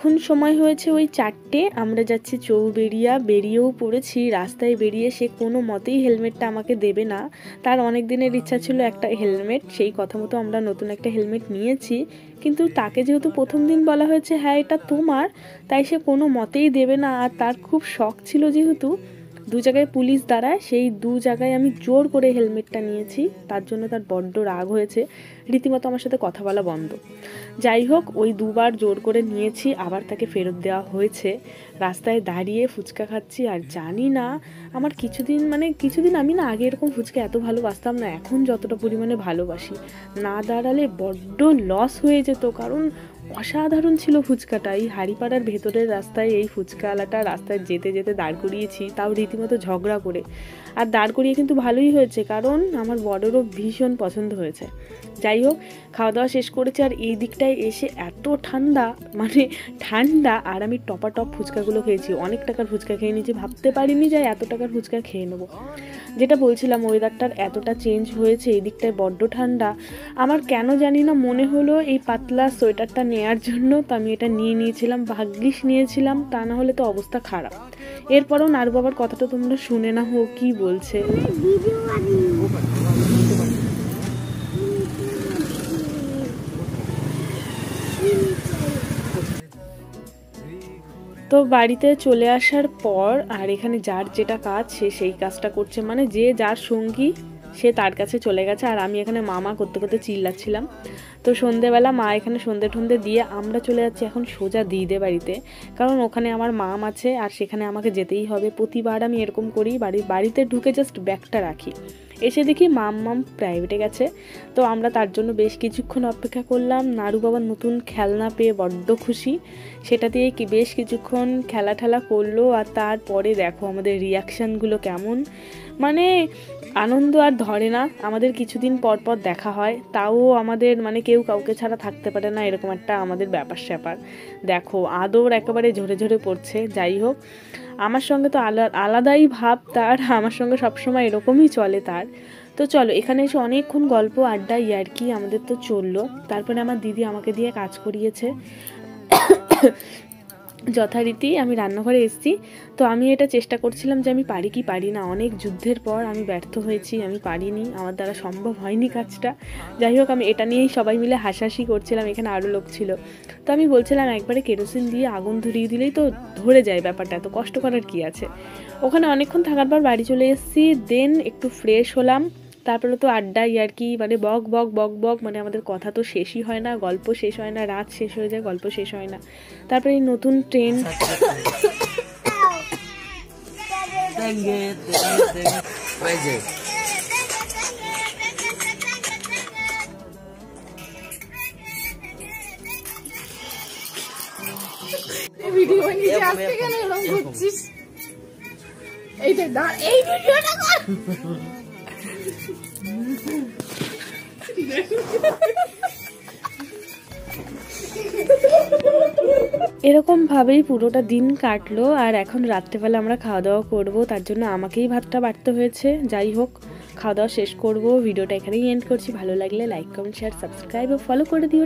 এখন সময় হয়েছে ওই 4টে, আমরা যাচ্ছি চৌবেড়িয়া। বেরিয়েও পড়েছি। রাস্তায় বেরিয়ে সে কোনো মতেই হেলমেটটা আমাকে দেবে না। তার অনেক দিনের ইচ্ছা ছিল একটা হেলমেট, সেই কথা মতো আমরা নতুন একটা হেলমেট নিয়েছি। কিন্তু তাকে যেহেতু প্রথম দিন বলা হয়েছে হ্যাঁ এটা তোমার, তাই সে কোনো মতেই দেবে না। আর তার খুব শখ ছিল, যেহেতু 2 জায়গায় পুলিশ দাঁড়ায়, সেই 2 জায়গায় আমি জোর করে হেলমেটটা নিয়েছি। তার জন্য তার বড্ড রাগ হয়েছে, রীতিমতো আমার সাথে কথা বলা বন্ধ। যাই হোক, ওই 2বার জোর করে নিয়েছি, আবার তাকে ফেরত দেওয়া হয়েছে। রাস্তায় দাঁড়িয়ে ফুচকা খাচ্ছি, আর জানি না আমার কিছুদিন আমি না আগে এরকম ফুচকা এত ভালোবাসতাম না, এখন যতটা পরিমাণে ভালোবাসি। না দাঁড়ালে বড্ড লস হয়ে যেত, কারণ অসাধারণ ছিল ফুচকাটা। এই হাড়িপাড়ার ভেতরের রাস্তায় এই ফুচকাওয়ালাটা রাস্তায় যেতে যেতে দাঁড় করিয়েছি, তাও রীতিমতো ঝগড়া করে। আর দাঁড় করিয়ে কিন্তু ভালোই হয়েছে, কারণ আমার বড়রও ভীষণ পছন্দ হয়েছে। যাই হোক, খাওয়া দাওয়া শেষ করেছি। আর এই দিকটায় এসে এত ঠান্ডা, আর আমি টপাটপ ফুচকাগুলো খেয়েছি। অনেক টাকার ফুচকা খেয়ে নিয়েছি, ভাবতে পারিনি যে এত টাকার ফুচকা খেয়ে নেবো। যেটা বলছিলাম, ওয়েদারটার এতটা চেঞ্জ হয়েছে, এই দিকটায় বড্ড ঠান্ডা। আমার কেন জানি না মনে হলো এই পাতলা সোয়েটারটা নেওয়ার জন্য, তো আমি এটা নিয়েছিলাম। ভাগ্যিস নিয়েছিলাম, তা না হলে তো অবস্থা খারাপ। এরপরও নারু বাবার কথাটা তোমরা শুনে না, হো কি বলছে। তো বাড়িতে চলে আসার পর আর এখানে যার যেটা কাজ সে সেই কাজটা করছে, মানে যে যার সঙ্গী সে তার কাছে চলে গেছে। আর আমি এখানে মামা করতে করতে চিল্লাচ্ছিলাম। তো সন্ধেবেলা মা এখানে সন্ধে ঠন্ধে দিয়ে আমরা চলে যাচ্ছি এখন সোজা দিদিদের বাড়িতে, কারণ ওখানে আমার মাম আছে আর সেখানে আমাকে যেতেই হবে। প্রতিবার আমি এরকম করি, বাড়িতে ঢুকে জাস্ট ব্যাগটা রাখি, এসে দেখি মাম প্রাইভেটে গেছে। তো আমরা তার জন্য বেশ কিছুক্ষণ অপেক্ষা করলাম। নারু বাবার নতুন খেলনা পেয়ে বড্ড খুশি, সেটা দিয়ে বেশ কিছুক্ষণ খেলা করলো। আর তারপরে দেখো আমাদের রিয়াকশানগুলো কেমন, মানে আনন্দ আর ধরে না। আমাদের কিছুদিন পর দেখা হয়, তাও আমাদের কেউ কাউকে ছাড়া থাকতে পারে না, এরকম একটা আমাদের ব্যাপার স্যাপার। দেখো আদর একেবারে ঝরে পড়ছে। যাই হোক, আমার সঙ্গে তো আলাদাই ভাব তার, আমার সঙ্গে সবসময় এরকমই চলে তার। তো চলো, এখানে এসে অনেকক্ষণ গল্প আড্ডা ইয়ার্কি আমাদের তো চললো। তারপরে আমার দিদি আমাকে দিয়ে কাজ করিয়েছে যথারীতি। আমি রান্নাঘরে এসেছি, তো আমি এটা চেষ্টা করছিলাম যে আমি পারি কি পারি না। অনেক যুদ্ধের পর আমি ব্যর্থ হয়েছি, আমি পারিনি, আমার দ্বারা সম্ভব হয়নি কাজটা। যাই হোক, আমি এটা নিয়েই সবাই মিলে হাসাহাসি করছিলাম, এখানে আরও লোক ছিল। তো আমি বলছিলাম একবারে কেরোসিন দিয়ে আগুন ধরিয়ে দিলেই তো ধরে যায়, ব্যাপারটা এত কষ্ট করার কি আছে। ওখানে অনেকক্ষণ থাকার পর বাড়ি চলে এসেছি, দেন একটু ফ্রেশ হলাম। তারপরে তো আড্ডা ইয়ার্কি, বক বক, আমাদের কথা তো শেষই হয় না, গল্প শেষ হয় না, রাত শেষ হয়ে যায়, গল্প শেষ হয় না। তারপরে এই নতুন ট্রেন এরকম ভাবেই পুরোটা দিন কাটলো। আর এখন রাত্রেবেলা আমরা খাওয়া দাওয়া করবো, তার জন্য আমাকেই ভাতটা বাড়তে হয়েছে। যাই হোক, খাওয়া দাওয়া শেষ করবো, ভিডিওটা এখানেই এন্ড করছি। ভালো লাগলে লাইক কমেন্ট শেয়ার সাবস্ক্রাইব ও ফলো করে দিও।